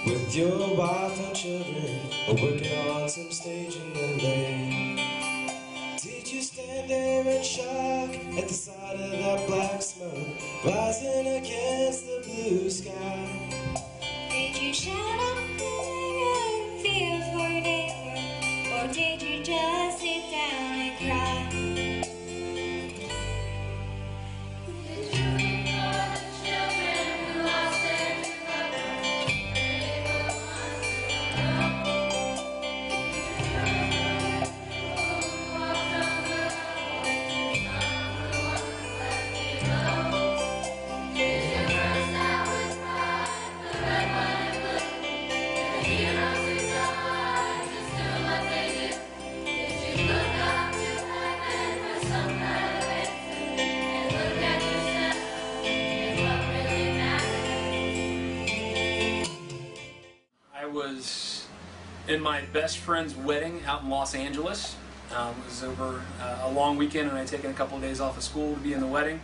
with your wife and children, working on some staging one day. Did you stand there in shock at the sight of that black smoke rising against the blue sky? Did you shout out in fear for your neighbor, or did you just sit down and cry? I was in my best friend's wedding out in Los Angeles. It was over a long weekend, and I'd taken a couple of days off of school to be in the wedding.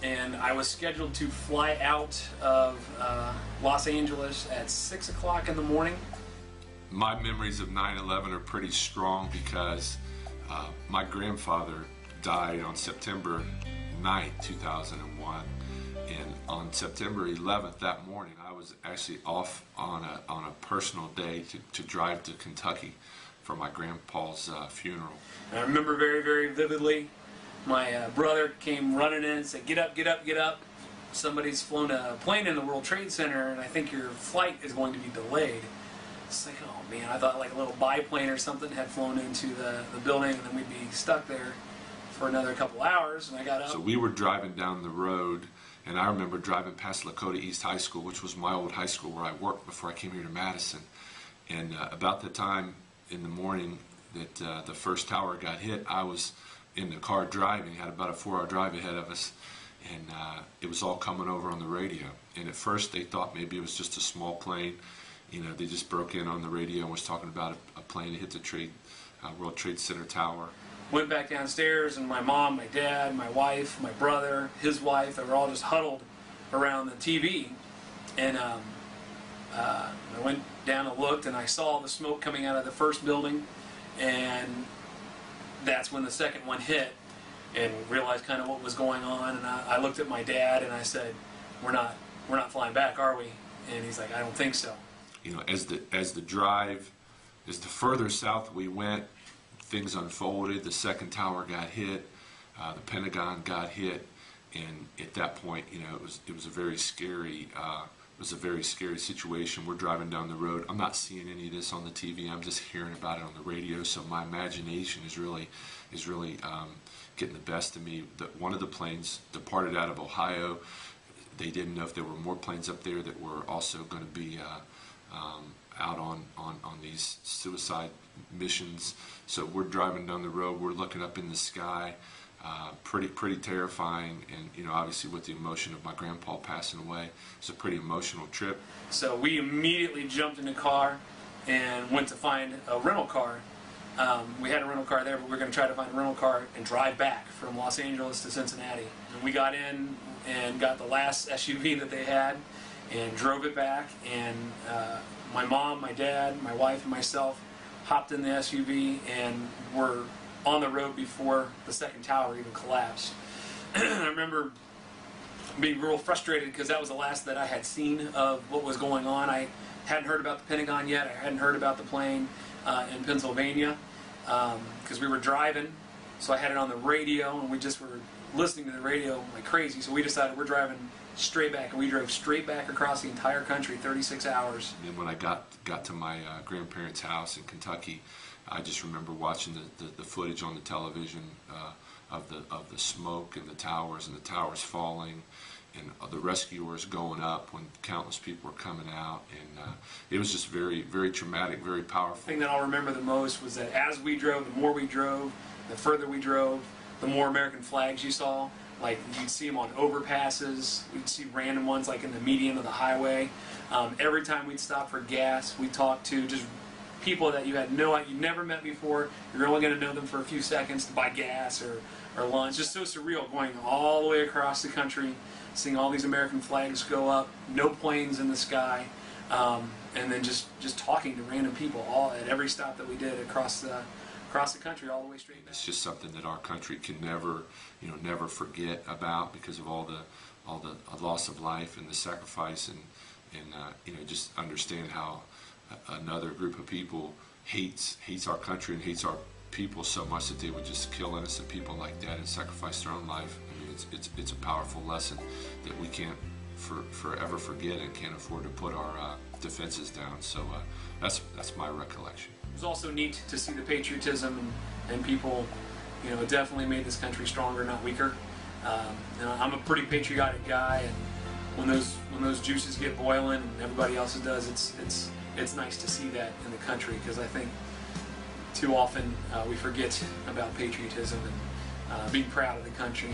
And I was scheduled to fly out of Los Angeles at 6 o'clock in the morning. My memories of 9/11 are pretty strong because my grandfather died on September 9th, 2001. And on September 11th, that morning, I was actually off on a personal day to drive to Kentucky for my grandpa's funeral. And I remember very, very vividly, my brother came running in and said, "Get up, get up, get up. Somebody's flown a plane in the World Trade Center, and I think your flight is going to be delayed." It's like, oh man, I thought like a little biplane or something had flown into the building, and then we'd be stuck there for another couple hours. And I got up. So we were driving down the road, and I remember driving past Lakota East High School, which was my old high school where I worked before I came here to Madison. And about the time in the morning that the first tower got hit, I was in the car driving, had about a 4-hour drive ahead of us, and it was all coming over on the radio. And at first they thought maybe it was just a small plane. You know, they just broke in on the radio and was talking about a plane that hit the World Trade Center tower. Went back downstairs, and my mom, my dad, my wife, my brother, his wife, they were all just huddled around the TV. And I went down and looked, and I saw the smoke coming out of the first building, and that's when the second one hit, and realized kind of what was going on. And I looked at my dad and I said, we're not flying back, are we?" And he's like, "I don't think so." You know, as the further south we went, things unfolded. The second tower got hit, the Pentagon got hit, and at that point, you know, it was a very scary situation. We're driving down the road. I'm not seeing any of this on the TV. I'm just hearing about it on the radio. So my imagination is really getting the best of me. One of the planes departed out of Ohio. They didn't know if there were more planes up there that were also going to be out on these suicide missions. So we're driving down the road, we're looking up in the sky, pretty terrifying, and you know, obviously with the emotion of my grandpa passing away, it's a pretty emotional trip. So we immediately jumped in the car and went to find a rental car. We had a rental car there, but we were going to try to find a rental car and drive back from Los Angeles to Cincinnati. And we got in and got the last SUV that they had and drove it back, and my mom, my dad, my wife, and myself hopped in the SUV and were on the road before the second tower even collapsed. I remember being real frustrated because that was the last that I had seen of what was going on. I hadn't heard about the Pentagon yet. I hadn't heard about the plane in Pennsylvania because we were driving, so I had it on the radio, and we just were listening to the radio like crazy. So we decided we're driving straight back, and we drove straight back across the entire country, 36 hours. And when I got to my grandparents' house in Kentucky, I just remember watching the footage on the television of the smoke and the towers falling, and the rescuers going up when countless people were coming out, and it was just very, very traumatic, very powerful. The thing that I'll remember the most was that as we drove, the more we drove, the further we drove, the more American flags you saw. Like, you'd see them on overpasses, we'd see random ones like in the median of the highway. Every time we'd stop for gas, we'd talk to just people that you had you never met before. You're only going to know them for a few seconds to buy gas or lunch. Just so surreal, going all the way across the country, seeing all these American flags go up, no planes in the sky. and then just talking to random people all at every stop that we did across the country, all the way straight back. It's just something that our country can never forget about, because of all the loss of life and the sacrifice, and just understand how another group of people hates our country and hates our people so much that they would just kill innocent people like that and sacrifice their own life. I mean, it's a powerful lesson that we can't forever forget, and can't afford to put our defenses down. So that's my recollection. It was also neat to see the patriotism and people, it definitely made this country stronger, not weaker. I'm a pretty patriotic guy, and when those juices get boiling and everybody else's does, it's nice to see that in the country, because I think too often we forget about patriotism and being proud of the country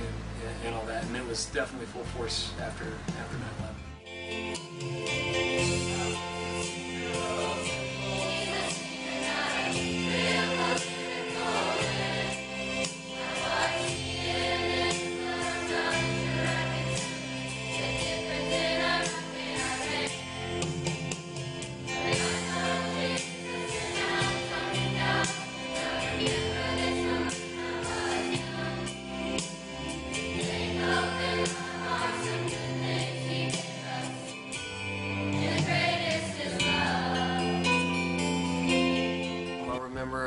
and all that, and it was definitely full force after 9/11.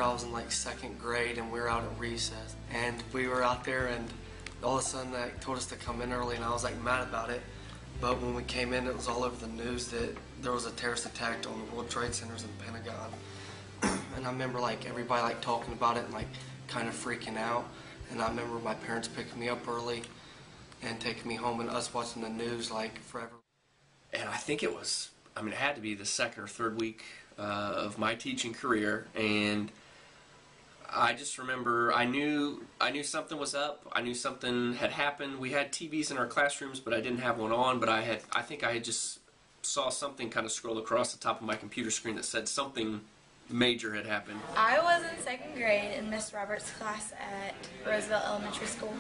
I was in like 2nd grade, and we were out at recess, and we were out there, and all of a sudden they told us to come in early, and I was like mad about it. But when we came in, it was all over the news that there was a terrorist attack on the World Trade Centers and the Pentagon. And I remember like everybody like talking about it and like kind of freaking out. And I remember my parents picking me up early and taking me home, and us watching the news like forever. And I think it had to be the 2nd or 3rd week of my teaching career, and I just remember I knew something was up. I knew something had happened. We had TVs in our classrooms, but I didn't have one on. But I think I had just saw something kind of scroll across the top of my computer screen that said something major had happened. I was in 2nd grade in Miss Roberts' class at Roosevelt Elementary School,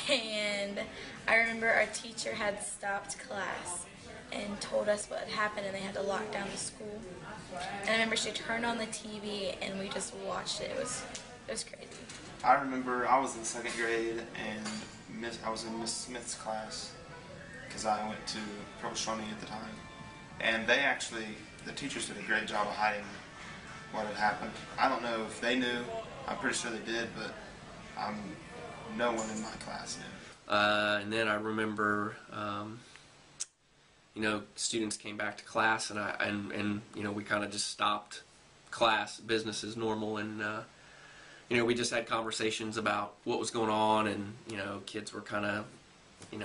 and I remember our teacher had stopped class and told us what had happened, and they had to lock down the school. And I remember she turned on the TV and we just watched it. It was crazy. I remember I was in 2nd grade, and I was in Miss Smith's class, because I went to Provost-Shawnee at the time. And the teachers did a great job of hiding what had happened. I don't know if they knew. I'm pretty sure they did, but no one in my class knew. And then I remember, students came back to class, and we kind of just stopped class, business as normal, and we just had conversations about what was going on, and kids were kind of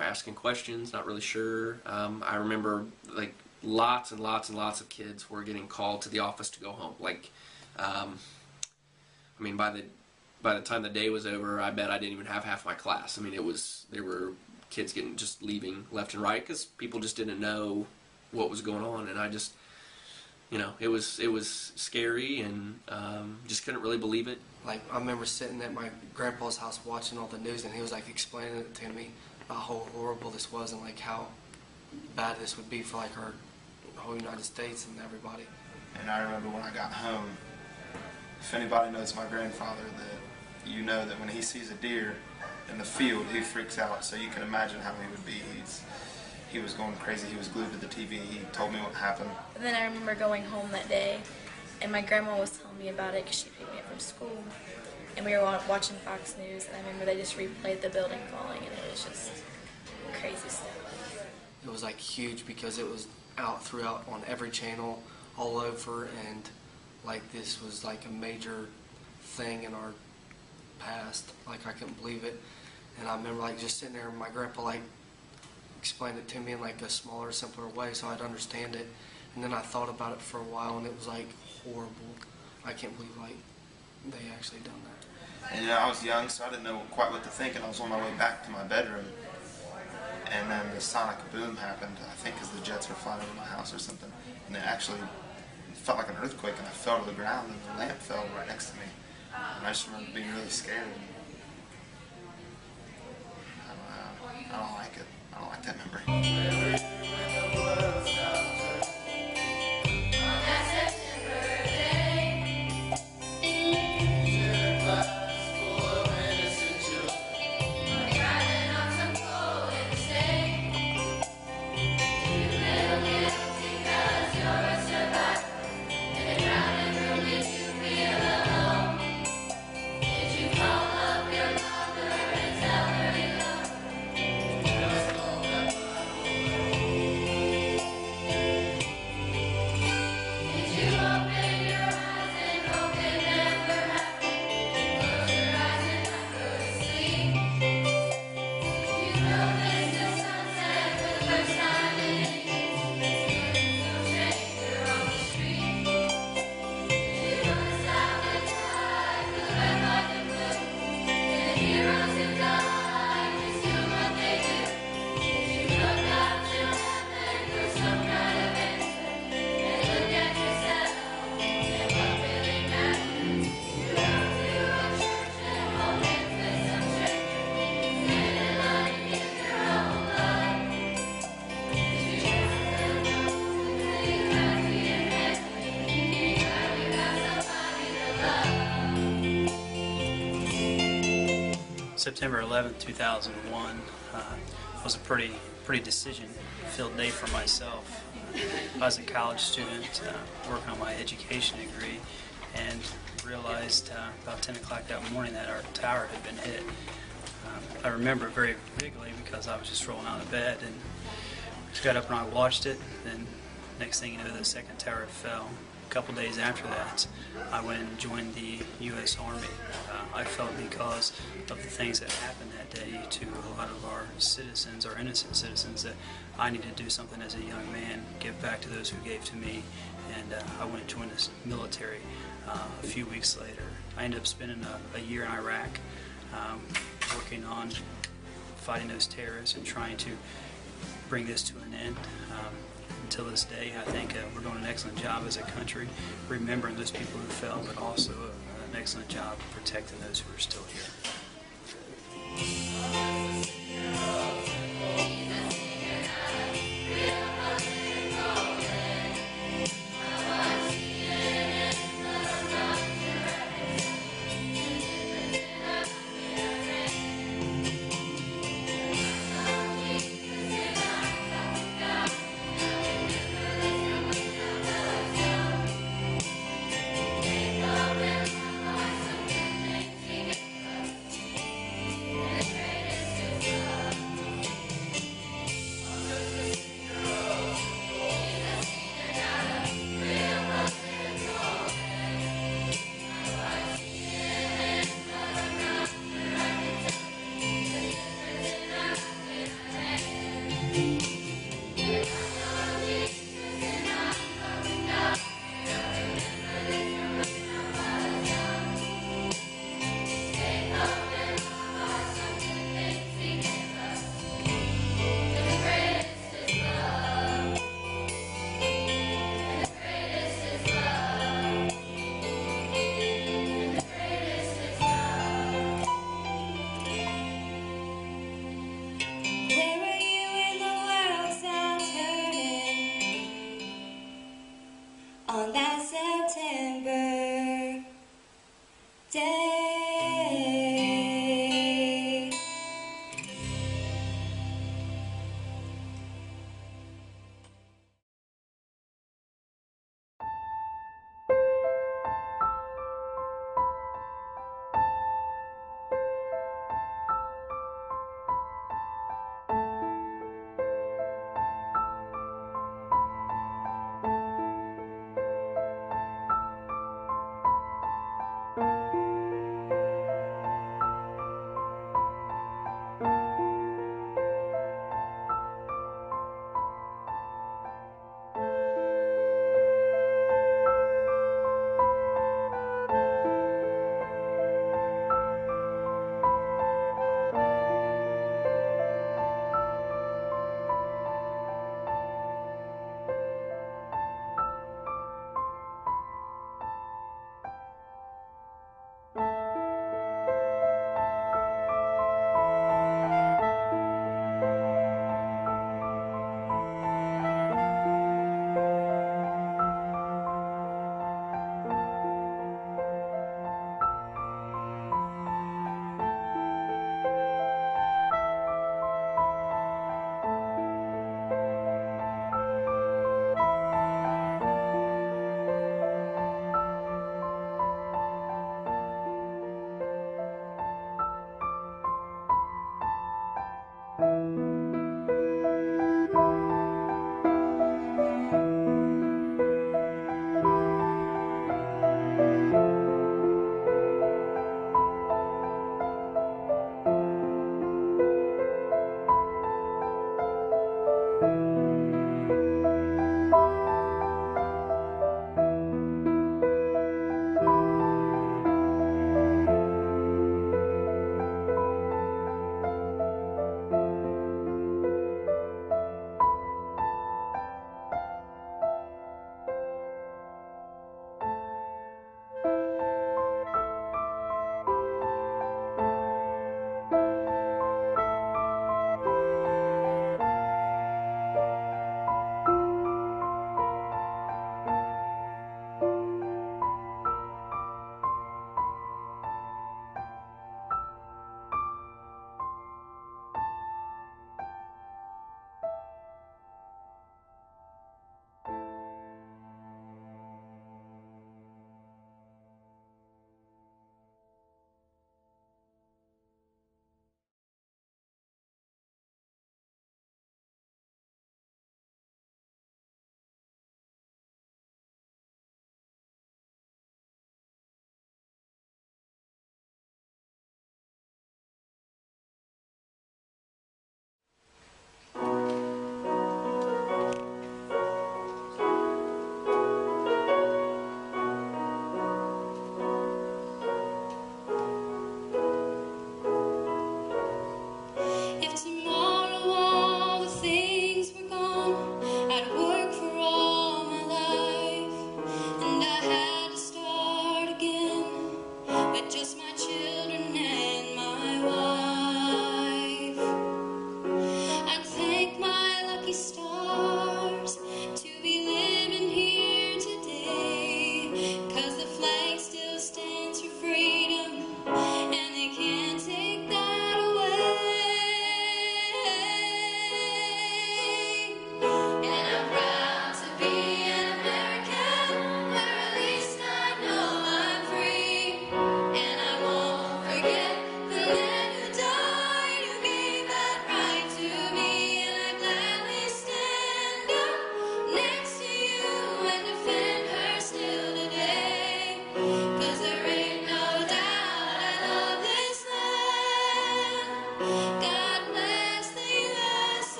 asking questions, not really sure. I remember like lots and lots and lots of kids were getting called to the office to go home. Like, by the time the day was over, I bet I didn't even have half my class. I mean, there were kids just leaving left and right because people just didn't know what was going on, and I just, it was scary, and just couldn't really believe it. Like, I remember sitting at my grandpa's house watching all the news, and he was like explaining it to me about how horrible this was, and like how bad this would be for like our whole United States and everybody. And I remember when I got home, if anybody knows my grandfather, that that when he sees a deer in the field, he freaks out. So you can imagine how he would be. He was going crazy. He was glued to the TV. He told me what happened. And then I remember going home that day, and my grandma was telling me about it because she picked me up from school. And we were watching Fox News, and I remember they just replayed the building falling, and it was just crazy stuff. It was like huge because it was out throughout on every channel, all over, and like this was like a major thing in our past. Like, I couldn't believe it. And I remember like just sitting there, and my grandpa like explained it to me in like a smaller, simpler way so I'd understand it. And then I thought about it for a while, and it was like horrible. I can't believe like they actually done that. And I was young, so I didn't know quite what to think, and I was on my way back to my bedroom, and then the sonic boom happened, I think because the jets were flying over my house or something, and it actually felt like an earthquake, and I fell to the ground, and the lamp fell right next to me. And I just remember being really scared. I don't like it. I don't like that memory. September 11th, 2001 was a pretty decision-filled day for myself. I was a college student working on my education degree and realized about 10 o'clock that morning that our tower had been hit. I remember it very vividly because I was just rolling out of bed and just got up and I watched it. Then next thing you know, the second tower fell. A couple days after that, I went and joined the U.S. Army. I felt because of the things that happened that day to a lot of our citizens, our innocent citizens, that I needed to do something as a young man, give back to those who gave to me, and I went and joined the military a few weeks later. I ended up spending a year in Iraq working on fighting those terrorists and trying to bring this to an end. Until this day, I think we're doing an excellent job as a country, remembering those people who fell, but also an excellent job protecting those who are still here. On that